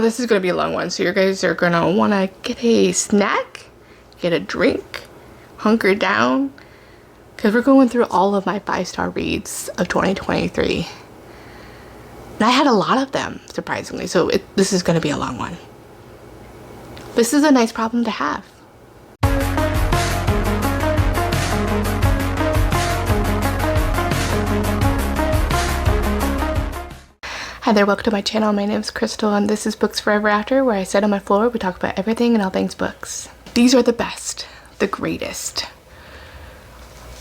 this is going to be a long one, so you guys are going to want to get a snack, get a drink, hunker down, because we're going through all of my 5-star reads of 2023. And I had a lot of them, surprisingly, so this is going to be a long one. This is a nice problem to have. Hi there, welcome to my channel. My name is Crystal and this is Books Forever After, where I sit on my floor, we talk about everything and all things books. These are the best, the greatest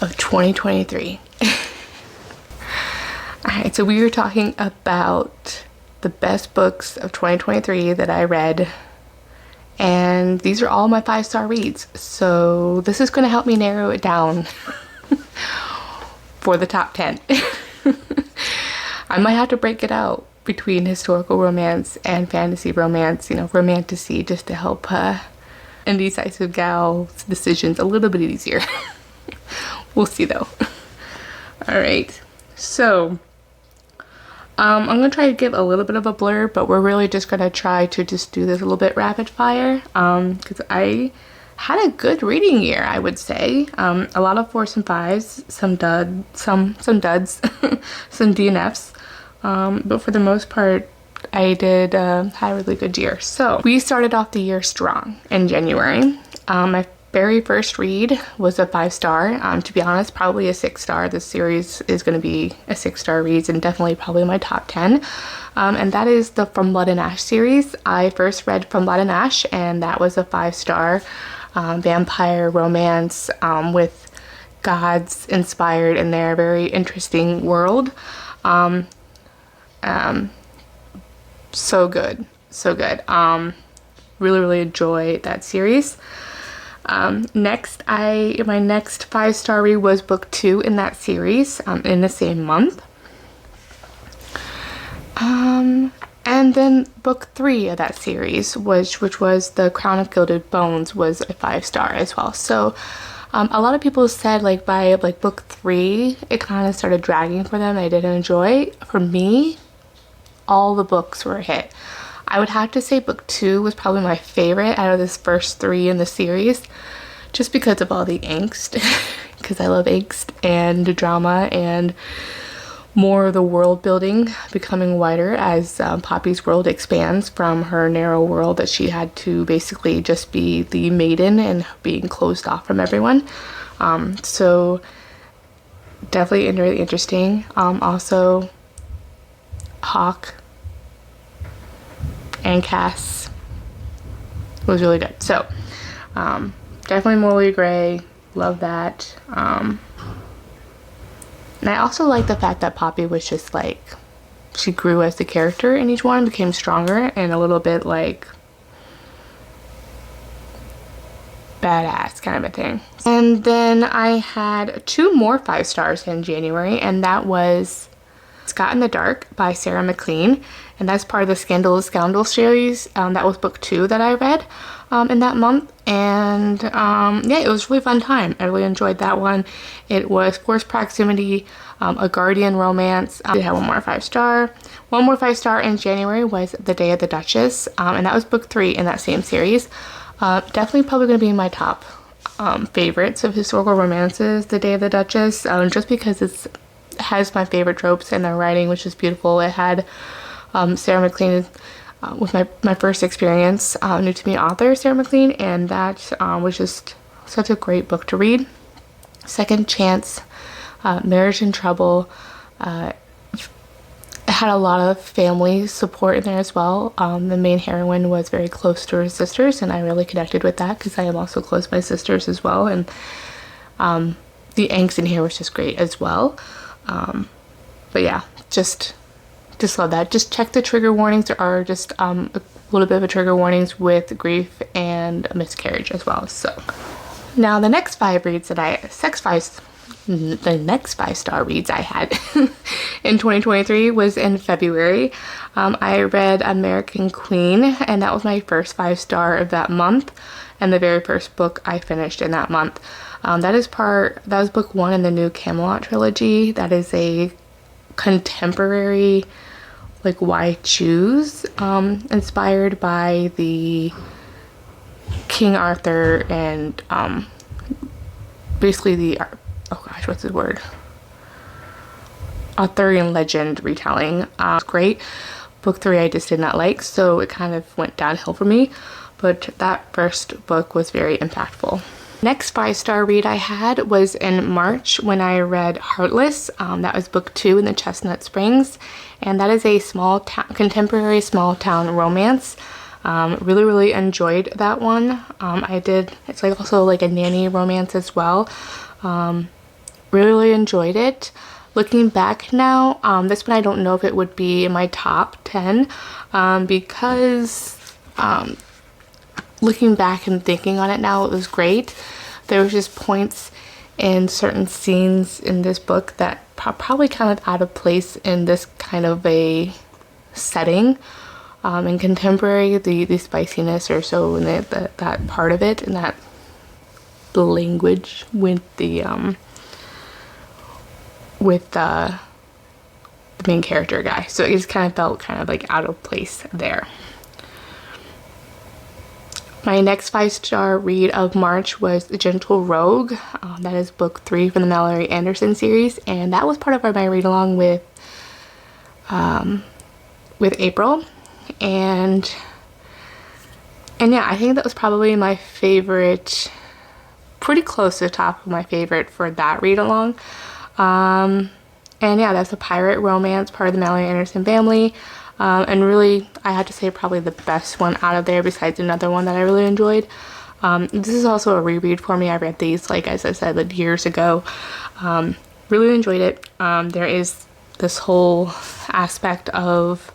of 2023. Alright, so we were talking about the best books of 2023 that I read, and these are all my 5-star reads. So this is going to help me narrow it down for the top 10. I might have to break it out between historical romance and fantasy romance, you know, romantasy, just to help indecisive gal's decisions a little bit easier. We'll see though. Alright, so I'm gonna try to give a little bit of a blurb, but we're really just gonna try to just do this a little bit rapid fire, because I had a good reading year, I would say. A lot of 4s and 5s, some duds, some DNFs. But for the most part, I did had a really good year. So we started off the year strong in January. My very first read was a 5-star. To be honest, probably a 6-star. This series is going to be a 6-star read and definitely probably my top 10. And that is the From Blood and Ash series. I first read From Blood and Ash, and that was a 5-star vampire romance with gods inspired in their very interesting world. So good, so good. Really enjoy that series. Next, my next 5-star read was book 2 in that series, in the same month. And then book 3 of that series, which was The Crown of Gilded Bones, was a 5-star as well. So a lot of people said like by like book 3 it kind of started dragging for them. I didn't enjoy. For me, all the books were a hit. I would have to say book 2 was probably my favorite out of this first 3 in the series, just because of all the angst, because I love angst and drama and more of the world building becoming wider as Poppy's world expands from her narrow world that she had to basically just be the maiden and being closed off from everyone. So definitely really interesting. Also Hawk and Cass was really good. So definitely Morley Gray, love that. And I also like the fact that Poppy was just like, she grew as the character in each one, became stronger and a little bit like badass kind of a thing. And then I had 2 more 5 stars in January, and that was Scott in the Dark by Sarah McLean, and that's part of the Scoundrel series. That was book 2 that I read in that month, and yeah, it was a really fun time. I really enjoyed that one. It was Forced Proximity, a Guardian romance. I did have one more 5-star. One more 5-star in January was The Day of the Duchess, and that was book 3 in that same series. Definitely probably going to be my top favorites of historical romances, The Day of the Duchess, just because it has my favorite tropes in their writing, which is beautiful. It had Sarah McLean with my first experience, new to me author Sarah McLean, and that was just such a great book to read. Second Chance, Marriage in Trouble, it had a lot of family support in there as well. The main heroine was very close to her sisters, and I really connected with that because I am also close to my sisters as well, and the angst in here was just great as well. But yeah, just love that. Just check the trigger warnings. There are just a little bit of a trigger warnings with grief and a miscarriage as well. So now the next 5 reads that the next 5-star reads I had in 2023 was in February. I read American Queen, and that was my first 5-star of that month, and the very first book I finished in that month. That was book 1 in the new Camelot trilogy. That is a contemporary like Why Choose, inspired by the King Arthur and basically the, oh gosh, what's the word? Arthurian legend retelling. It's great. Book 3 I just did not like, so it kind of went downhill for me, but that first book was very impactful. Next 5-star read I had was in March when I read Heartless. That was book 2 in the Chestnut Springs, and that is a contemporary small town romance. Really enjoyed that one. It's like also like a nanny romance as well. Really enjoyed it. Looking back now, this one I don't know if it would be in my top 10, because looking back and thinking on it now, it was great. There was just points in certain scenes in this book that probably kind of out of place in this kind of a setting. In contemporary, the spiciness or so in that part of it, and that the language with the main character guy, so it just kind of felt kind of like out of place there. My next 5-star read of March was The Gentle Rogue. That is book 3 from the Mallory Anderson series, and that was part of my read along with April, and yeah, I think that was probably my favorite, pretty close to the top of my favorite for that read along. And yeah, that's a pirate romance, part of the Mallory Anderson family. And really, I had to say probably the best one out of there besides another one that I really enjoyed. This is also a reread for me. I read these, like as I said, like years ago. Really enjoyed it. There is this whole aspect of,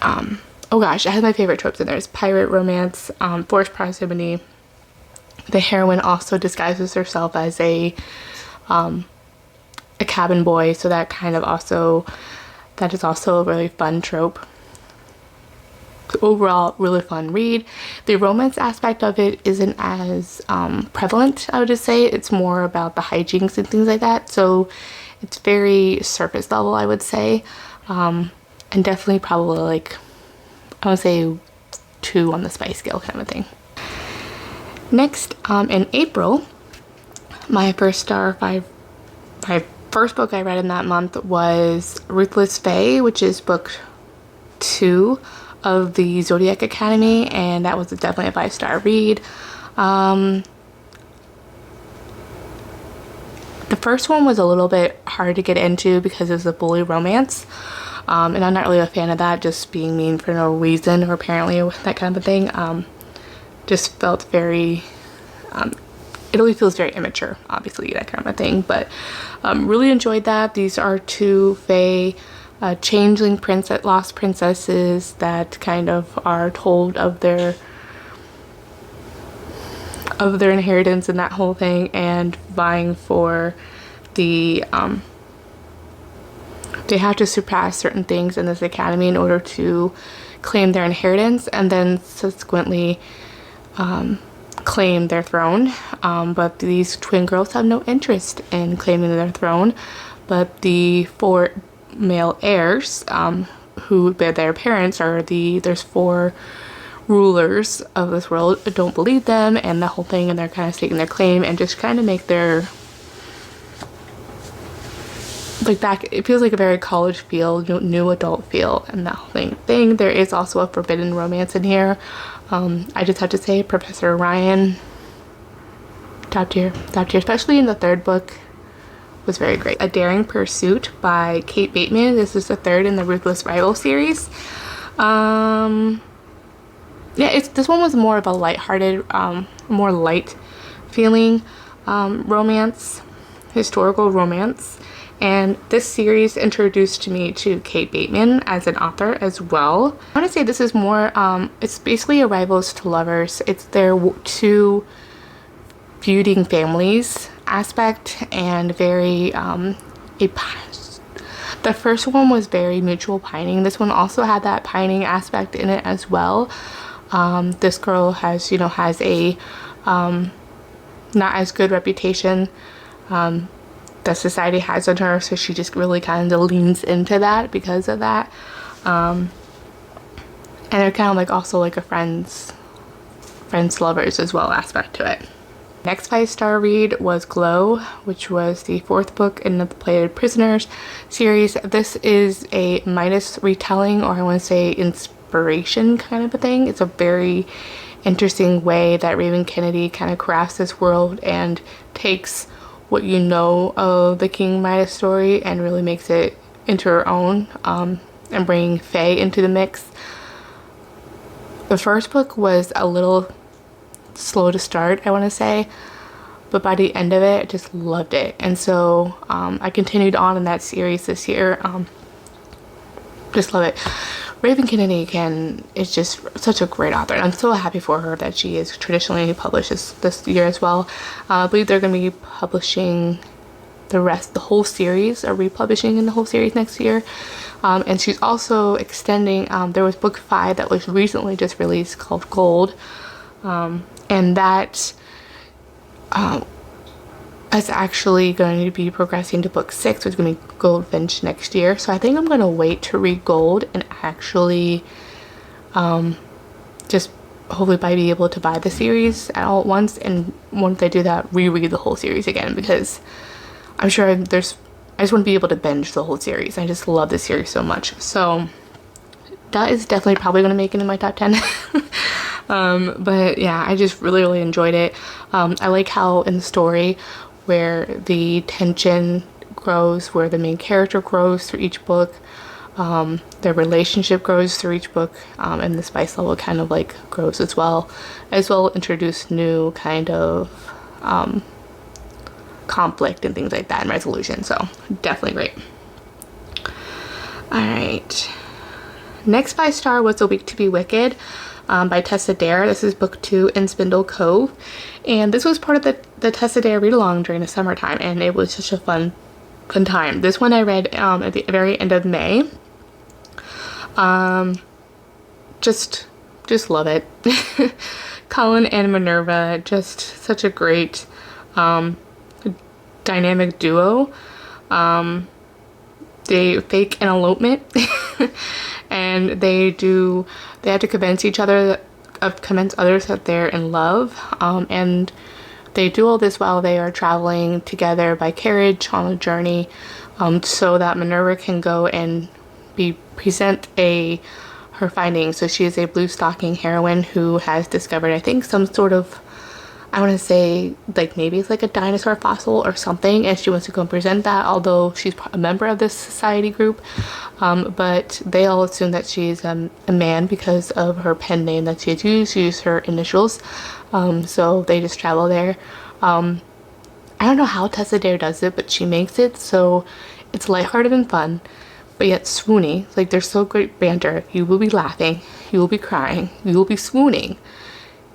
oh gosh, I had my favorite tropes in there. It's pirate romance, forced proximity. The heroine also disguises herself as a cabin boy, so that is also a really fun trope. Overall, really fun read. The romance aspect of it isn't as prevalent, I would just say. It's more about the hijinks and things like that, so it's very surface level, I would say. And definitely probably like, I would say 2 on the spice scale kind of a thing. Next, in April, my first book I read in that month was Ruthless Fae, which is book 2 of the Zodiac Academy, and that was definitely a 5-star read. The first one was a little bit hard to get into because it was a bully romance, and I'm not really a fan of that, just being mean for no reason, or apparently that kind of a thing. Just felt very, it always feels very immature, obviously, that kind of a thing, but really enjoyed that. These are 2 fae changeling lost princesses that kind of are told of their inheritance and that whole thing, and vying for the they have to surpass certain things in this academy in order to claim their inheritance, and then subsequently claim their throne. But these twin girls have no interest in claiming their throne, but the 4 male heirs, who their parents are there's 4 rulers of this world, don't believe them and the whole thing, and they're kind of staking their claim and just kind of make their, like, back, it feels like a very college feel, new adult feel, and that whole thing. There is also a forbidden romance in here. I just have to say, Professor Ryan, top tier, especially in the 3rd book, was very great. A Daring Pursuit by Kate Bateman. This is the 3rd in the Ruthless Rival series. Yeah, this one was more of a lighthearted, more light feeling romance, historical romance. And this series introduced me to Kate Bateman as an author as well. I want to say this is more, it's basically a rivals to lovers. It's their 2 feuding families aspect, and very, the first one was very mutual pining. This one also had that pining aspect in it as well. This girl has a not as good reputation, that society has on her, so she just really kind of leans into that because of that. And they're kind of like also like a friends lovers as well aspect to it. Next 5-star read was Glow, which was the 4th book in the Plated Prisoners series. This is a Midas retelling, or I want to say inspiration kind of a thing. It's a very interesting way that Raven Kennedy kind of crafts this world and takes what you know of the King Midas story and really makes it into her own, and bringing Fae into the mix. The first book was a little slow to start, I want to say, but by the end of it, I just loved it. And so I continued on in that series this year. Just love it. Raven Kennedy is just such a great author, and I'm so happy for her that she is traditionally published this year as well. I believe they're going to be publishing the whole series, or republishing in the whole series next year. And she's also extending, there was book 5 that was recently just released called Gold. And that is actually going to be progressing to book 6, which is going to be Goldfinch next year. So I think I'm going to wait to read Gold and actually just hopefully be able to buy the series all at once. And once I do that, reread the whole series again, because I'm sure I just want to be able to binge the whole series. I just love this series so much. So that is definitely probably going to make it in my top 10. But yeah, I just really enjoyed it. I like how in the story where the tension grows, where the main character grows through each book, their relationship grows through each book, and the spice level kind of like grows as well introduce new kind of conflict and things like that and resolution. So definitely great. All right, next 5-star was A Week to Be Wicked by Tessa Dare. This is book 2 in Spindle Cove, and this was part of the Tessa Dare read along during the summertime, and it was such a fun time. This one I read at the very end of May. Just love it. Colin and Minerva, just such a great dynamic duo. They fake an elopement and they have to convince others that they're in love, and they do all this while they are traveling together by carriage on a journey, so that Minerva can go and present her findings. So she is a blue stocking heroine who has discovered, I think, some sort of, I want to say, like maybe it's like a dinosaur fossil or something, and she wants to go and present that, although she's a member of this society group. But they all assume that she's a man because of her pen name that she had used. She used her initials. So they just travel there. I don't know how Tessa Dare does it, but she makes it so it's lighthearted and fun, but yet swoony. Like, there's so great banter. You will be laughing, you will be crying, you will be swooning.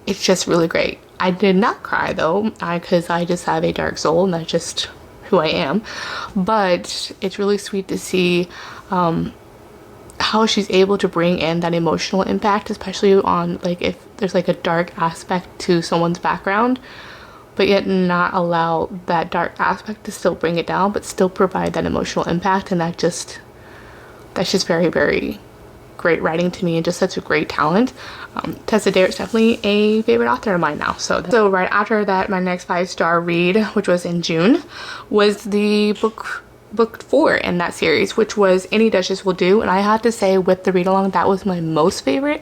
It's just really great. I did not cry though, because I just have a dark soul and that's just who I am. But it's really sweet to see how she's able to bring in that emotional impact, especially on like if there's like a dark aspect to someone's background, but yet not allow that dark aspect to still bring it down, but still provide that emotional impact. And that's just very great writing to me, and just such a great talent. Tessa Dare is definitely a favorite author of mine now. So right after that, my next 5-star read, which was in June, was the book 4 in that series, which was Any Duchess Will Do. And I have to say, with the read along, that was my most favorite.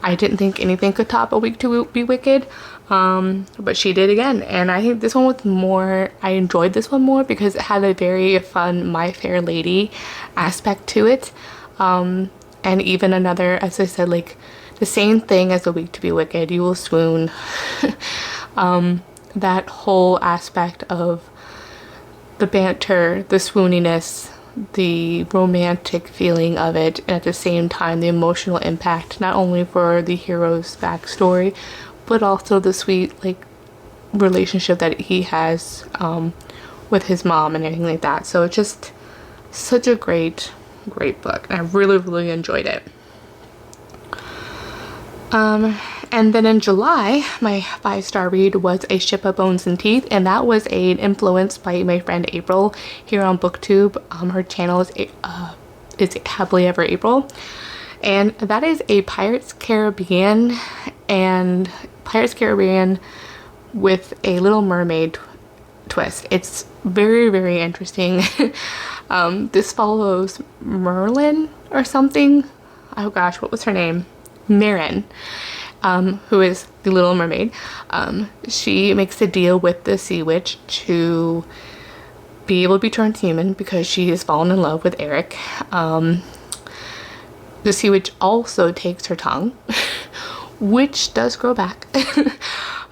I didn't think anything could top A Week to Be Wicked, but she did again. And I think this one was more, I enjoyed this one more because it had a very fun My Fair Lady aspect to it. And even another, as I said, like the same thing as A Week to Be Wicked, you will swoon. That whole aspect of the banter, the swooniness, the romantic feeling of it, and at the same time the emotional impact, not only for the hero's backstory, but also the sweet like relationship that he has with his mom and everything like that. So it's just such a great book, and I really enjoyed it. And then in July, my 5-star read was A Ship of Bones and Teeth, and that was an influence by my friend April here on BookTube. Her channel is Happily Ever April, and that is a Pirates Caribbean with a Little Mermaid twist. It's very, very interesting. This follows Merlin or something. Oh gosh, what was her name? Marin, who is the Little Mermaid. She makes a deal with the Sea Witch to be able to be turned human because she has fallen in love with Eric. The Sea Witch also takes her tongue, which does grow back.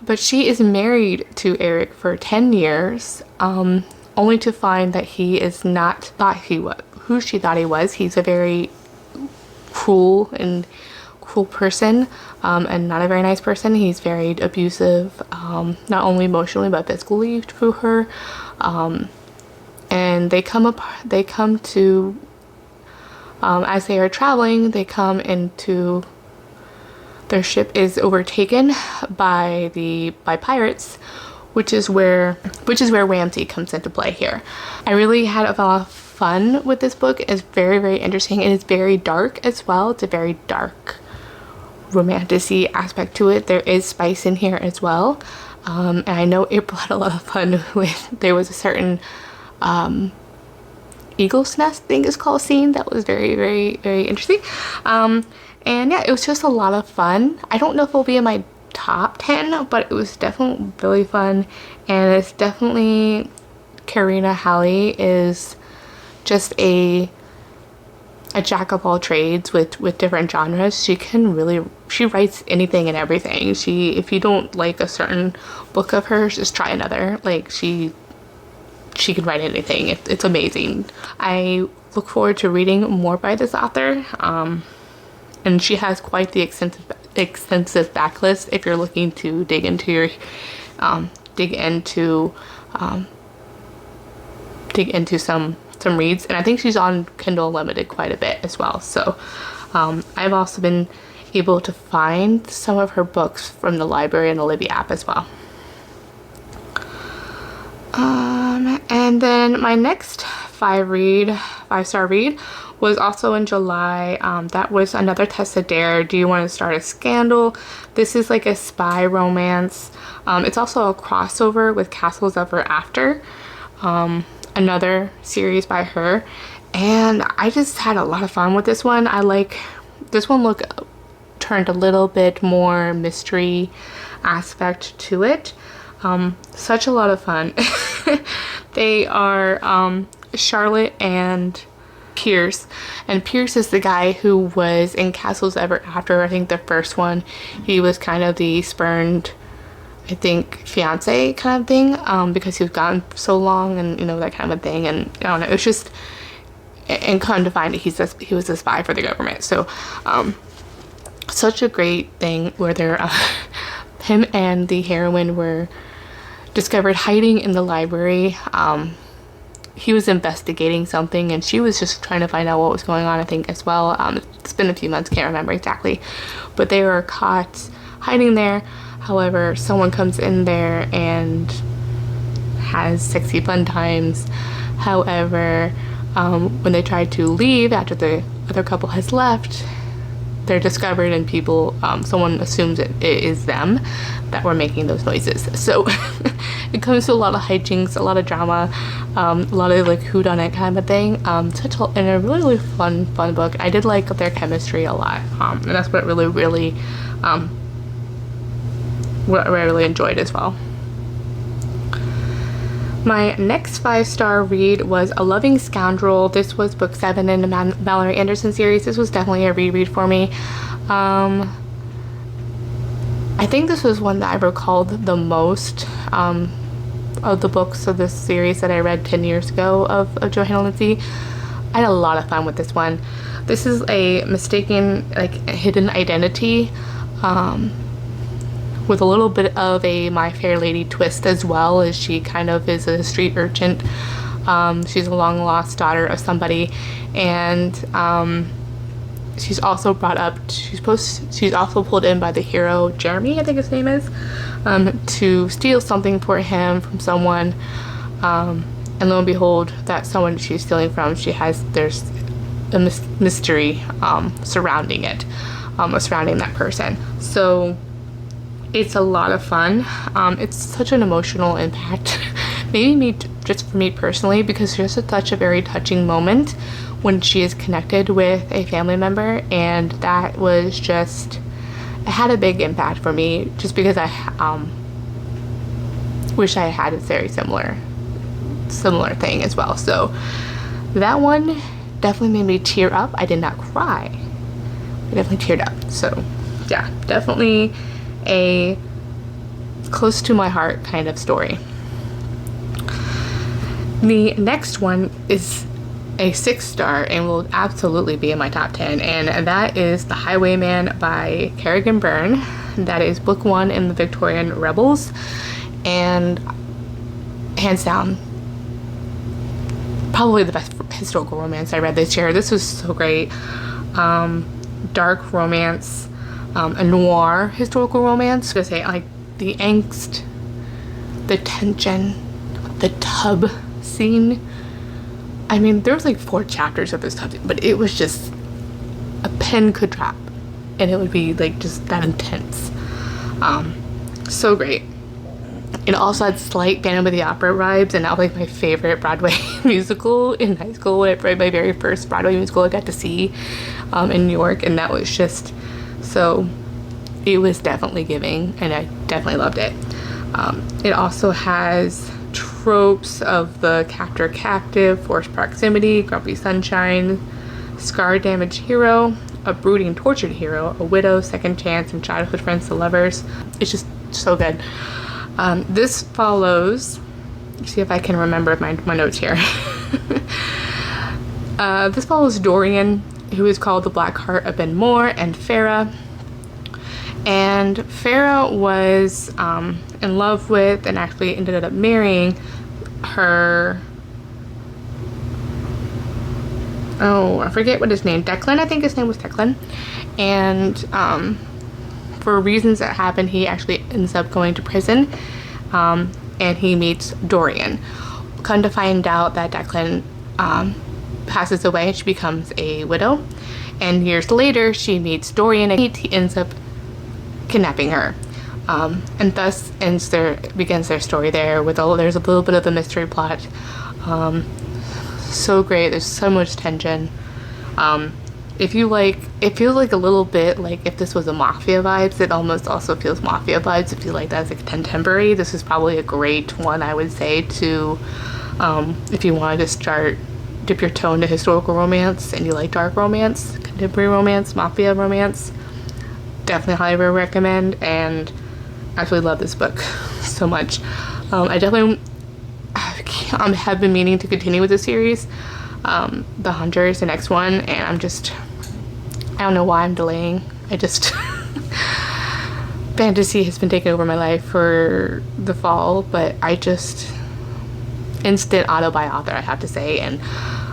But she is married to Eric for 10 years, only to find that he is not who she thought he was. He's a very cruel person, and not a very nice person. He's very abusive, not only emotionally but physically to her. And they come to as they are traveling, they come into their ship is overtaken by pirates, which is where Ramsey comes into play here. I really had a lot of fun with this book. It's very, very interesting, and it's very dark as well. It's a very dark romantic-y aspect to it. There is spice in here as well, and I know April had a lot of fun with. There was a certain eagle's nest, I think it's called, scene that was very, very, very interesting. And yeah, it was just a lot of fun. I don't know if it'll be in my top 10, but it was definitely really fun, and it's definitely, Karina Halley is just a jack of all trades with different genres. She writes anything and everything. If you don't like a certain book of hers, just try another. Like, she can write anything. It's amazing. I look forward to reading more by this author. And she has quite the extensive backlist if you're looking to dig into some reads. And I think she's on Kindle Unlimited quite a bit as well. So I've also been able to find some of her books from the library and the Libby app as well. And then my next 5-star read was also in July. That was Another Test of Dare. Do You Want to Start a Scandal? This is like a spy romance. It's also a crossover with Castles Ever After, another series by her, and I just had a lot of fun with this one. This one turned a little bit more mystery aspect to it. Such a lot of fun. They are Charlotte and Pierce, and Pierce is the guy who was in Castles Ever After. I think the first one, he was kind of the spurned, I think, fiance kind of thing, because he was gone so long, and that kind of a thing. And I don't know, it was just, and come to find it, he was a spy for the government. So such a great thing where him and the heroine were discovered hiding in the library. He was investigating something, and she was just trying to find out what was going on, I think, as well. It's been a few months, can't remember exactly, but they were caught hiding there. However, someone comes in there and has sexy fun times. However, when they try to leave after the other couple has left, they're discovered, and someone assumes it is them that were making those noises. So it comes to a lot of hijinks, a lot of drama, a lot of like whodunit kind of thing. And a really, really fun book. I did like their chemistry a lot, and that's what what I really enjoyed as well. My next 5-star read was A Loving Scoundrel. This was book 7 in the Mallory Anderson series. This was definitely a reread for me. I think this was one that I recalled the most of the books of this series that I read 10 years ago of Johanna Lindsey. I had a lot of fun with this one. This is a mistaken, hidden identity, with a little bit of a My Fair Lady twist as well, as she kind of is a street urchin. She's a long lost daughter of somebody, and she's also brought up, she's also pulled in by the hero Jeremy, I think his name is, to steal something for him from someone, and lo and behold, that someone she's stealing from, there's a mystery surrounding it, surrounding that person. So it's a lot of fun. It's such an emotional impact, maybe just for me personally, because there's such a very touching moment when she is connected with a family member, and that was just, it had a big impact for me, just because I wish I had a very similar thing as well. So that one definitely made me tear up. I did not cry, I definitely teared up. So yeah, definitely a close to my heart kind of story. The next one is a 6-star and will absolutely be in my top 10, and that is The Highwayman by Kerrigan Byrne. That is book 1 in the Victorian Rebels, and hands down probably the best historical romance I read this year. This was so great. Dark romance, a noir historical romance. I was gonna say, like, the angst, the tension, the tub scene. I mean, there was like 4 chapters of this tub scene, but it was just, a pen could drop and it would be like just that intense. So great. It also had slight Phantom of the Opera vibes, and that was like my favorite Broadway musical in high school. My very first Broadway musical I got to see in New York, and that was just, so it was definitely giving, and I definitely loved it. It also has tropes of the captor-captive, forced proximity, grumpy sunshine, scar-damaged hero, a brooding tortured hero, a widow, second chance, and childhood friends to lovers. It's just so good. This follows, see if I can remember my notes here. This follows Dorian, who is called the Black Heart of Ben Moore, and Farah. And Farah was in love with, and actually ended up marrying her, oh, I forget what his name, Declan, I think his name was Declan. And for reasons that happen, he actually ends up going to prison, and he meets Dorian. Come to find out that Declan passes away and she becomes a widow, and years later she meets Dorian and he ends up kidnapping her, and thus begins their story there. There's a little bit of a mystery plot. So great, there's so much tension. It feels like a little bit like if this was a Mafia vibes, it almost also feels Mafia vibes. If you like that as a contemporary, this is probably a great one, I would say, to if you wanted to dip your toe into historical romance and you like dark romance, contemporary romance, Mafia romance. Definitely highly recommend, and I absolutely love this book so much. I definitely have been meaning to continue with the series. The Hunter is the next one, and I don't know why I'm delaying. Fantasy has been taking over my life for the fall, but instant auto by author, I have to say. And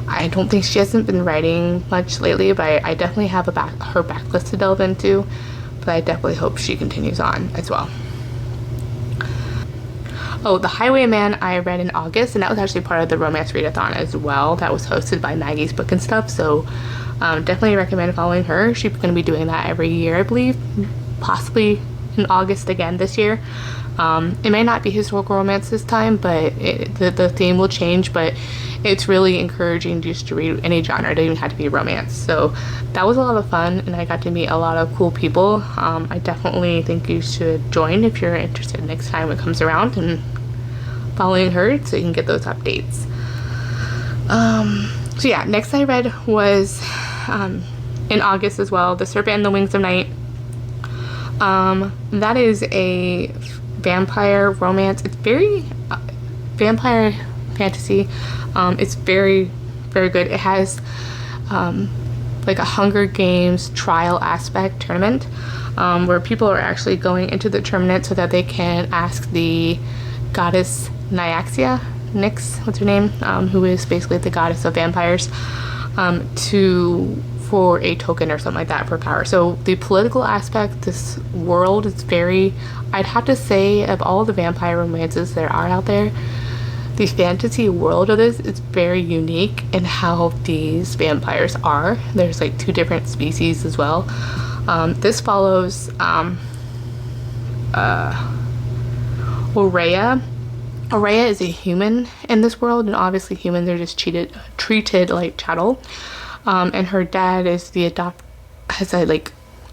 I don't think she hasn't been writing much lately, but I definitely have her backlist to delve into, but I definitely hope she continues on as well. Oh, The Highwayman I read in August, and that was actually part of the Romance Readathon as well. That was hosted by Maggie's Book and Stuff, so definitely recommend following her. She's going to be doing that every year, I believe, possibly in August again this year. It may not be historical romance this time, but the theme will change, but it's really encouraging just to read any genre. It doesn't even have to be romance. So that was a lot of fun, and I got to meet a lot of cool people. I definitely think you should join if you're interested next time it comes around, and following her so you can get those updates. So yeah, next I read was in August as well, The Serpent and the Wings of Night. That is a vampire romance. It's very vampire fantasy. It's very, very good. It has like a Hunger Games trial aspect tournament, where people are actually going into the tournament so that they can ask the goddess Nyx, what's her name, who is basically the goddess of vampires, for a token or something like that for power. So the political aspect, this world is very, I'd have to say, of all the vampire romances there are out there, the fantasy world of this is very unique in how these vampires are. There's like 2 different species as well. This follows Aurea. Aurea is a human in this world, and obviously humans are just treated like chattel. And her dad is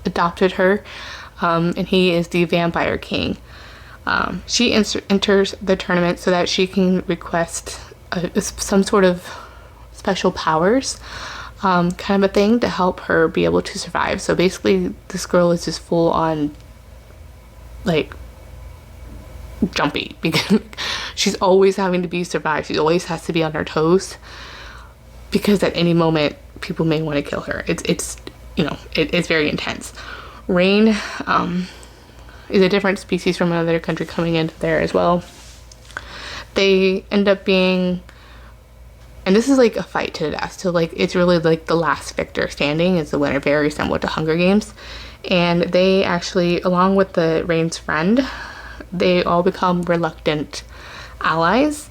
adopted her, and he is the vampire king. She enters the tournament so that she can request some sort of special powers, kind of a thing to help her be able to survive. So basically, this girl is just full on, like, jumpy, because she's always having to be survived. She always has to be on her toes, because at any moment people may want to kill her. It's very intense. Rain is a different species from another country coming into there as well. They end up being, and this is like a fight to the death, so like it's really like the last victor standing is the winner, very similar to Hunger Games. And they actually, along with the Rain's friend, they all become reluctant allies,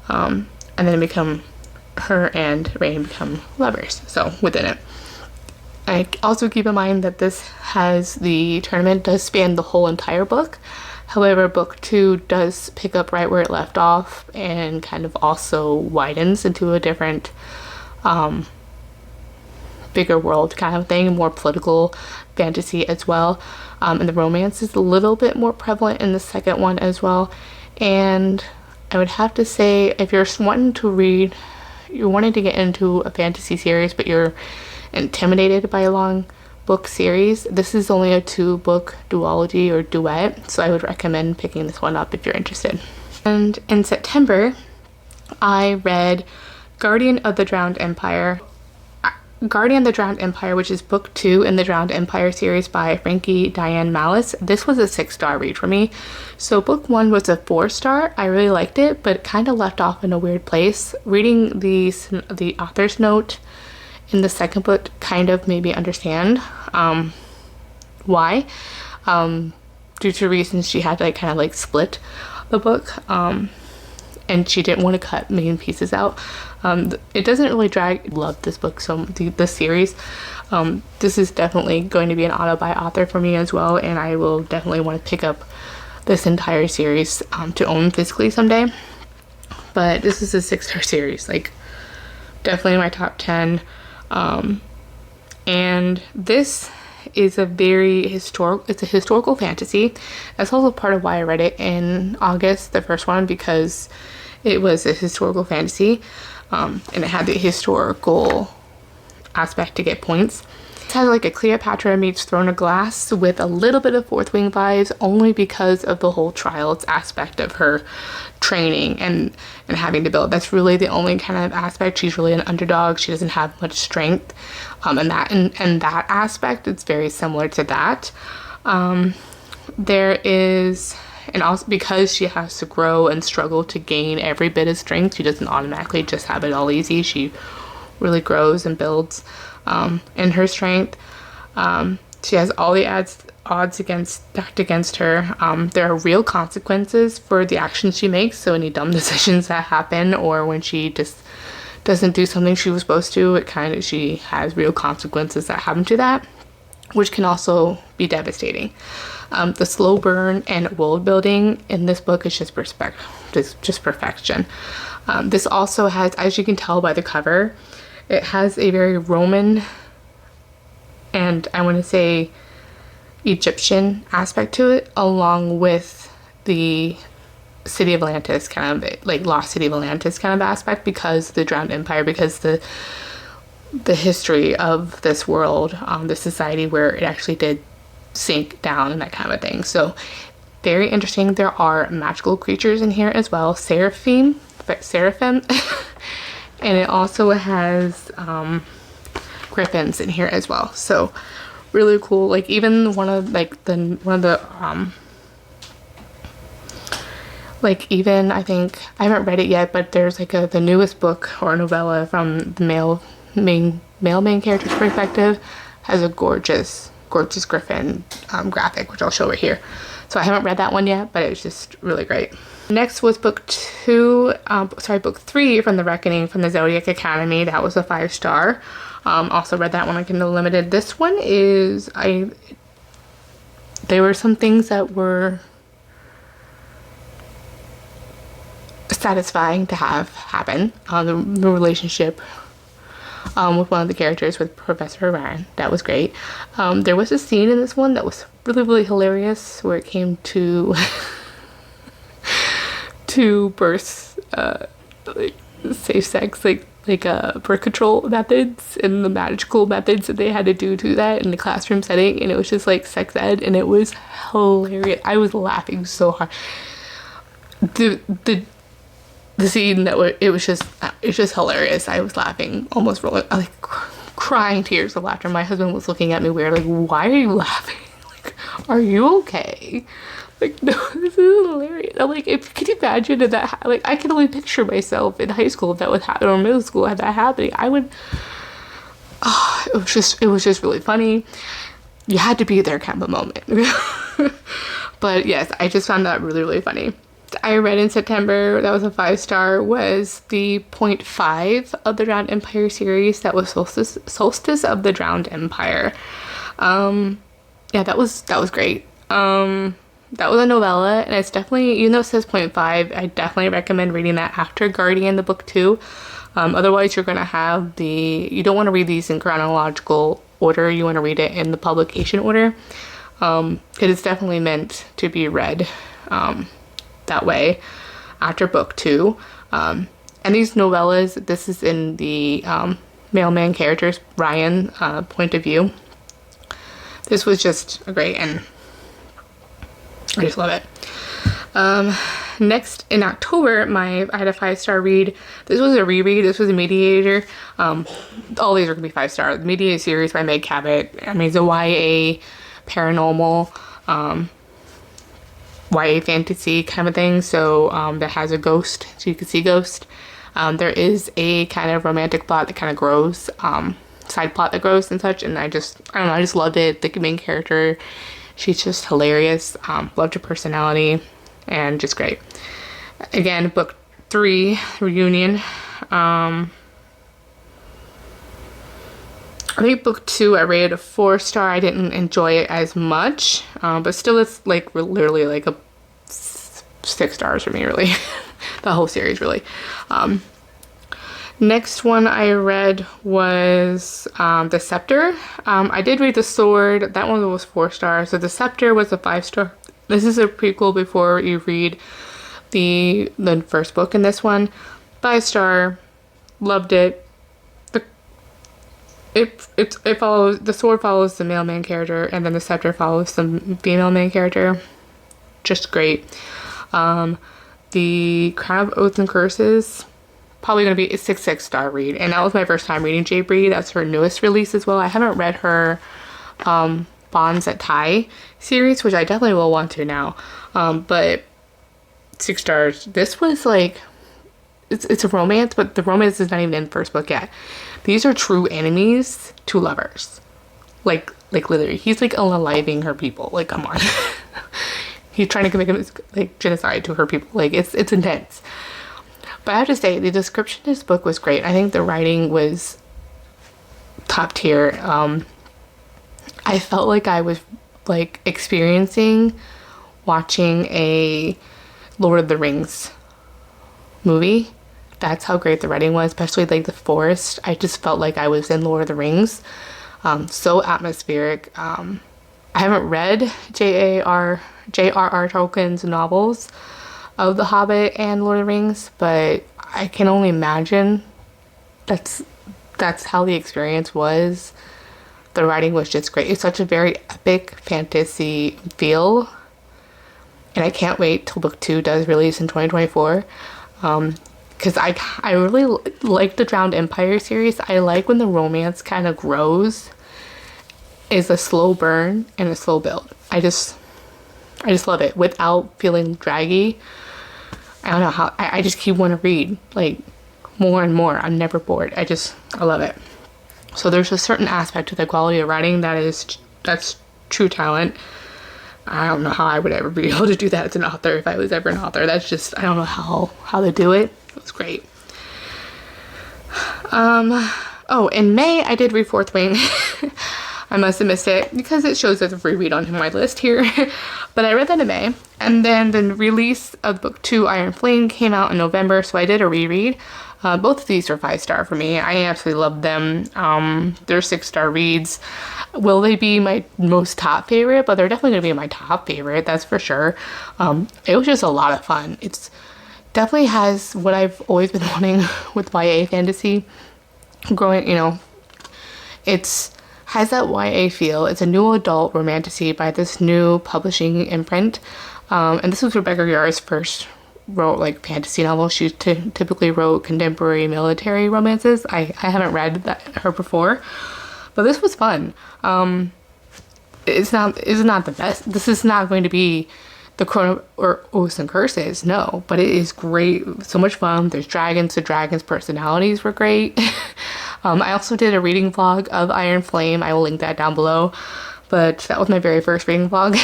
and then become, her and Rain become lovers, so within it. I also keep in mind that the tournament does span the whole entire book. However, book 2 does pick up right where it left off and kind of also widens into a different, bigger world kind of thing, more political fantasy as well. And the romance is a little bit more prevalent in the second one as well. And I would have to say, if you're wanting to get into a fantasy series, but you're intimidated by a long book series, this is only a 2-book duology or duet, so I would recommend picking this one up if you're interested. And in September, I read Guardian of the Drowned Empire, which is book 2 in the Drowned Empire series by Frankie Diane Malice. This was a 6-star read for me. So book 1 was a 4-star. I really liked it, but it kind of left off in a weird place. Reading the author's note in the second book kind of made me understand why, due to reasons she had to kind of split the book, and she didn't want to cut main pieces out. It doesn't really drag. Love this book, so the series. This is definitely going to be an auto by author for me as well, and I will definitely want to pick up this entire series to own physically someday. But this is a 6-star series, definitely in my top 10. And this is a very historical fantasy. That's also part of why I read it in August, the first one, because it was a historical fantasy, and it had the historical aspect to get points. It has a Cleopatra meets Throne of Glass with a little bit of Fourth Wing vibes, only because of the whole trials aspect of her training and having to build. That's really the only kind of aspect. She's really an underdog. She doesn't have much strength, and that aspect, it's very similar to that. There is, and also because she has to grow and struggle to gain every bit of strength, she doesn't automatically just have it all easy. She really grows and builds in her strength. She has all the odds stacked against her. There are real consequences for the actions she makes, so any dumb decisions that happen, or when she just doesn't do something she was supposed to, she has real consequences that happen to that, which can also be devastating. The slow burn and world building in this book is just perfection. This also has, as you can tell by the cover, it has a very Roman and I want to say Egyptian aspect to it, along with the City of Atlantis kind of Lost City of Atlantis kind of aspect, because the Drowned Empire, because the history of this world, the society where it actually did sink down and that kind of thing. So very interesting. There are magical creatures in here as well, seraphim, and it also has griffins in here as well. So really cool. Even one of even I think I haven't read it yet, but there's the newest book or novella from the male main character's perspective, has a gorgeous griffin graphic, which I'll show right here. So I haven't read that one yet, but it was just really great. Next was book 3 from The Reckoning from the Zodiac Academy. That was a 5-star. Also read that one on Kindle Limited. This one is, there were some things that were satisfying to have happen. The relationship with one of the characters, with Professor Ryan, that was great. There was a scene in this one that was really hilarious, where it came to to birth, like safe sex, like birth control methods, and the magical methods that they had to do to that in the classroom setting, and it was just like sex ed, and it was hilarious. I was laughing so hard. The scene it was just hilarious. I was laughing, almost rolling, like crying tears of laughter. My husband was looking at me weird, like, why are you laughing? Like, are you okay? Like, no, this is hilarious. I'm like, can you imagine if that, like, I can only picture myself in high school if that would happen, or middle school if that happening. I would, it was just really funny. You had to be there kind of a moment. But yes, I just found that really funny. I read in September, that was a 5-star, was the 0.5 of the Drowned Empire series. That was Solstice of the Drowned Empire. Yeah, that was great. That was a novella, and it's definitely, even though it says 0.5, I definitely recommend reading that after Guardian, the book 2. Otherwise, you're going to have you don't want to read these in chronological order. You want to read it in the publication order. It is definitely meant to be read that way after book 2. And these novellas, this is in the mailman character's, Ryan, point of view. This was just great, and I just love it. Next, in October, I had a 5-star read. This was a reread. This was a Mediator. All these are going to be 5-star. The Mediator series by Meg Cabot. I mean, it's a YA paranormal, YA fantasy kind of thing. So that has a ghost, so you can see ghost. There is a kind of romantic plot that kind of grows, side plot that grows and such. And I don't know, I just loved it. The main character, she's just hilarious. Loved her personality, and just great. Again, book 3, Reunion. I think book 2 I rated a 4-star. I didn't enjoy it as much, but still, it's like literally like a 6 stars for me, really. The whole series, really. Next one I read was The Scepter. I did read The Sword. That one was 4 stars. So The Scepter was a 5-star. This is a prequel before you read the first book in this one. 5-star. Loved it. It follows, The Sword follows the male main character, and then The Scepter follows the female main character. Just great. The Crown of Oaths and Curses, probably going to be a 6-star read, and that was my first time reading J. Bree. That's her newest release as well. I haven't read her Bonds that Tie series, which I definitely will want to now, but 6 stars. This was like, it's a romance, but the romance is not even in the first book yet. These are true enemies to lovers, like literally, he's like unaliving her people. Like, come on. He's trying to commit like genocide to her people. Like, it's intense. But I have to say, the description of this book was great. I think the writing was top tier. I felt like I was like experiencing watching a Lord of the Rings movie. That's how great the writing was, especially like the forest. I just felt like I was in Lord of the Rings. So atmospheric. I haven't read J.R.R. Tolkien's novels of The Hobbit and Lord of the Rings, but I can only imagine that's how the experience was. The writing was just great. It's such a very epic fantasy feel, and I can't wait till book 2 does release in 2024. Because I really like the Drowned Empire series. I like when the romance kind of grows. It's a slow burn and a slow build. I just love it without feeling draggy. I don't know how, I just keep wanting to read like more and more. I'm never bored. I love it. So there's a certain aspect to the quality of writing that's true talent. I don't know how I would ever be able to do that as an author if I was ever an author. That's just, I don't know how they do it. It was great. Oh, in May I did read Fourth Wing. I must have missed it because it shows as a reread on my list here. But I read that in May. And then the release of book 2, Iron Flame, came out in November, so I did a reread. Both of these are 5-star for me. I absolutely love them. They're 6-star reads. Will they be my most top favorite? But they're definitely going to be my top favorite, that's for sure. It was just a lot of fun. It's definitely has what I've always been wanting with YA fantasy. Growing, you know, has that YA feel. It's a new adult romantasy by this new publishing imprint. And this was Rebecca Yar's first wrote like fantasy novel. She typically wrote contemporary military romances. I haven't read her before, but this was fun. It's not the best. This is not going to be the Chrono or Oaths and Curses, no, but it is great. So much fun. There's dragons. The dragons' personalities were great. I also did a reading vlog of Iron Flame. I will link that down below. But that was my very first reading vlog.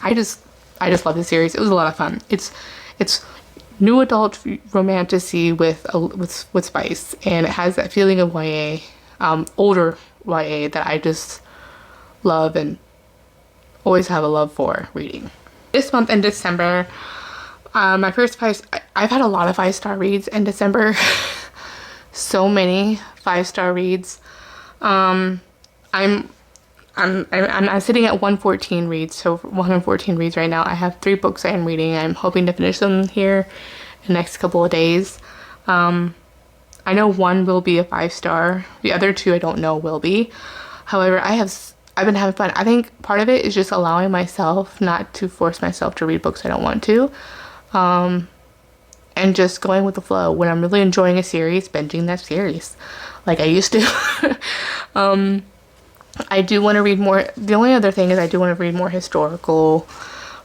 I just love this series. It was a lot of fun. It's new adult romantasy with spice, and it has that feeling of YA, older YA that I just love and always have a love for reading. This month in December, my first I've had a lot of 5-star reads in December. So many 5-star reads. I'm sitting at 114 reads, so 114 reads right now. I have 3 books I am reading. I'm hoping to finish them here in the next couple of days. I know 1 will be a 5-star. The other 2 I don't know will be. However, I've been having fun. I think part of it is just allowing myself not to force myself to read books I don't want to. And just going with the flow. When I'm really enjoying a series, binging that series like I used to. I do want to read more. The only other thing is I do want to read more historical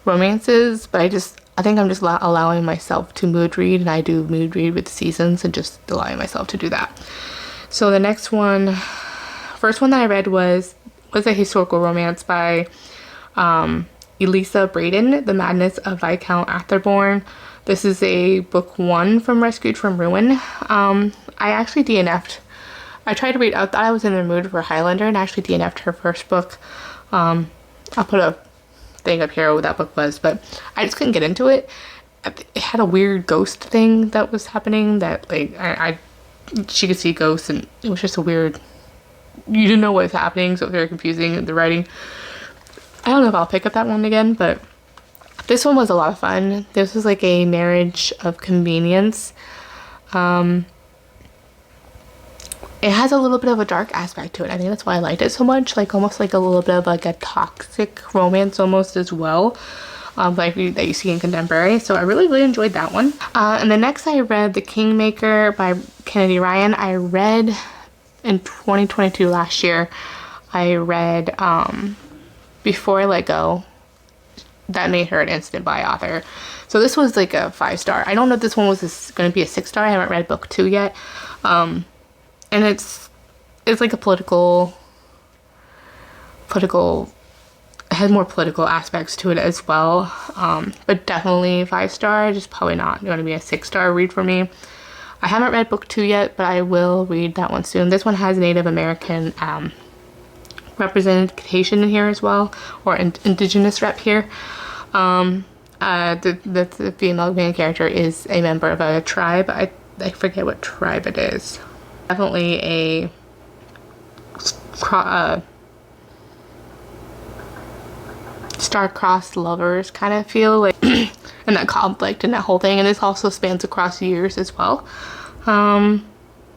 romances, but I think I'm just allowing myself to mood read, and I do mood read with seasons and just allowing myself to do that. So the first one that I read was a historical romance by Elisa Braden, The Madness of Viscount Atherborn. This is a book 1 from Rescued from Ruin. I actually DNF'd. I tried to read, I thought I was in the mood for Highlander and actually DNF'd her first book. I'll put a thing up here what that book was, but I just couldn't get into it. It had a weird ghost thing that was happening that like she could see ghosts, and it was just a weird, you didn't know what was happening, so it was very confusing, the writing. I don't know if I'll pick up that one again, but this one was a lot of fun. This was like a marriage of convenience. It has a little bit of a dark aspect to it. I think that's why I liked it so much. Like almost like a little bit of like a toxic romance almost as well. Like that you see in contemporary. So I really, really enjoyed that one. And the next I read The Kingmaker by Kennedy Ryan. I read in 2022 last year. I read Before I Let Go. That made her an instant buy author. So this was like a 5-star. I don't know if this one was going to be a 6-star. I haven't read book 2 yet. And it's like a political, it has more political aspects to it as well. But definitely 5-star. Just probably not going to be a 6-star read for me. I haven't read book 2 yet, but I will read that one soon. This one has Native American representation in here as well, or indigenous rep here. The female main character is a member of a tribe. I forget what tribe it is. Definitely a star-crossed lovers kind of feel, like, and that conflict and that whole thing, and this also spans across years as well. And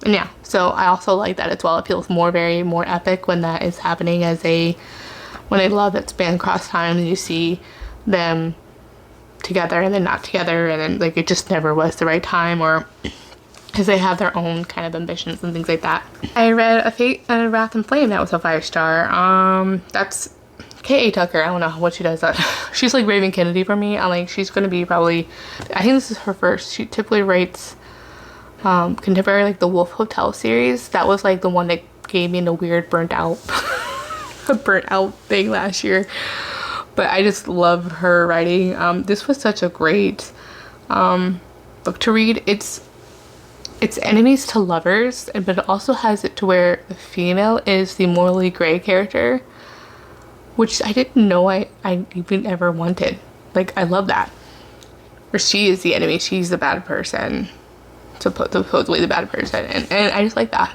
yeah, so I also like that as well. It feels more epic when that is happening when a love that spans across time and you see them together and then not together, and then like it just never was the right time, or because they have their own kind of ambitions and things like that. I read A Fate and a Wrath and Flame. That was a 5-star. That's K.A. Tucker. I don't know what she does. She's like Raven Kennedy for me. I'm like, she's gonna be probably, I think this is her first. She typically writes contemporary, like the Wolf Hotel series. That was like the one that gave me in a weird burnt out a burnt out thing last year. But I just love her writing. This was such a great book to read. It's enemies to lovers, but it also has it to where the female is the morally gray character, which I didn't know I even ever wanted. Like, I love that. Or she is the enemy, she's the bad person, supposedly the bad person, and I just like that.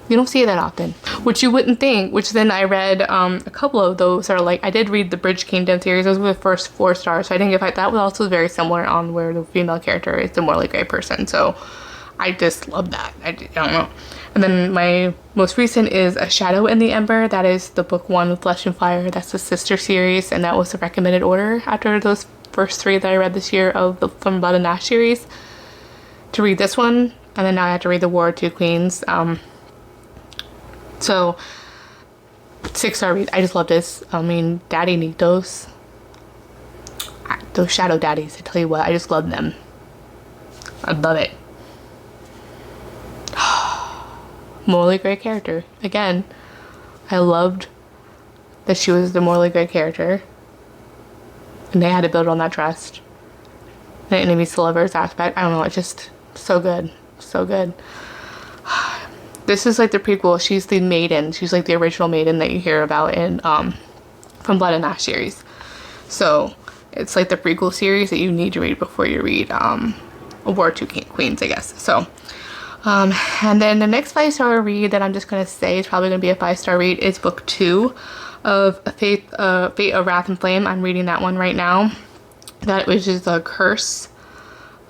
You don't see it that often, which you wouldn't think, which then I read a couple of those are like, I did read the Bridge Kingdom series. Those were the first 4 stars, so I think that was also very similar on where the female character is the morally gray person, so I just love that. I don't know. And then my most recent is A Shadow in the Ember. That is the book 1 with Flesh and Fire. That's the sister series, and that was the recommended order after those first 3 that I read this year of the From Blood and Ash series, to read this one, and then now I have to read the War of Two Queens. So 6-star read. I just love this. I mean, Daddy Nitos, those shadow daddies, I tell you what, I just love them. I love it. Morally gray character. Again, I loved that she was the morally gray character, and they had to build on that trust. The enemies to lovers aspect. I don't know, it's just so good. So good. This is like the prequel. She's the maiden. She's like the original maiden that you hear about in From Blood and Ash series. So it's like the prequel series that you need to read before you read A War of Two Queens, I guess. So and then the next 5-star read that I'm just gonna say is probably gonna be a 5-star read is book 2 of Fate of Wrath and Flame. I'm reading that one right now. Which is The Curse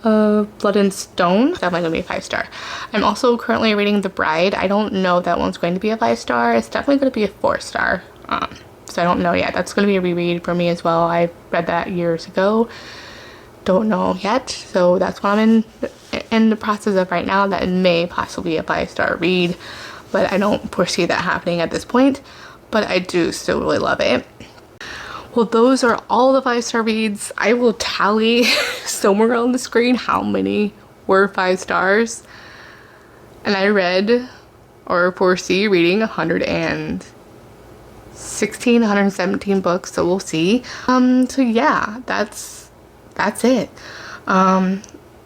of Blood and Stone. Definitely gonna be a 5-star. I'm also currently reading The Bride. I don't know if that one's going to be a 5-star. It's definitely going to be a 4-star. So I don't know yet. That's going to be a reread for me as well. I read that years ago. Don't know yet. So that's what I'm in the process of right now. That may possibly be a 5-star read, but I don't foresee that happening at this point. But I do still really love it. Well, those are all the 5-star reads. I will tally somewhere on the screen how many were 5 stars. And I read or foresee reading 116, 117 books, so we'll see. So yeah, that's it.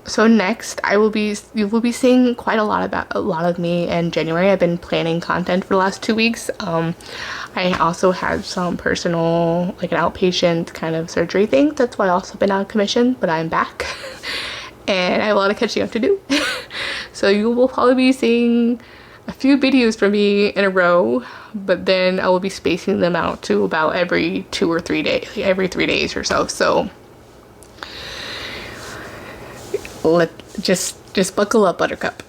So next you will be seeing quite a lot of me in January. I've been planning content for the last 2 weeks. I also had some personal, like an outpatient kind of surgery thing. That's why I've also been out of commission, but I'm back. And I have a lot of catching up to do. So you will probably be seeing a few videos from me in a row, but then I will be spacing them out to about every 2 or 3 days, every 3 days or so. So just buckle up, Buttercup.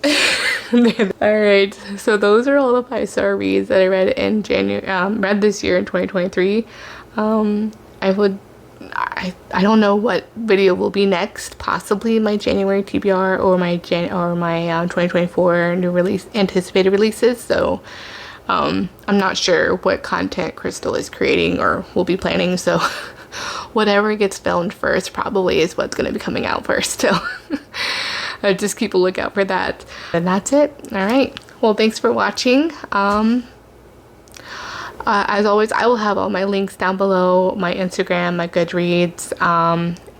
Alright, so those are all the 5-star reads that I read in January, read this year in 2023. I don't know what video will be next. Possibly my January TBR or my 2024 new release anticipated releases. So I'm not sure what content Crystal is creating or will be planning. So whatever gets filmed first probably is what's going to be coming out first. So just keep a lookout for that. And that's it. All right. Well, thanks for watching. As always, I will have all my links down below, my Instagram, my Goodreads,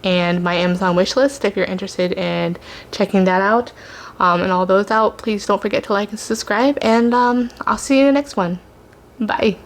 and my Amazon wishlist if you're interested in checking that out. And all those out, please don't forget to like and subscribe, and I'll see you in the next one. Bye.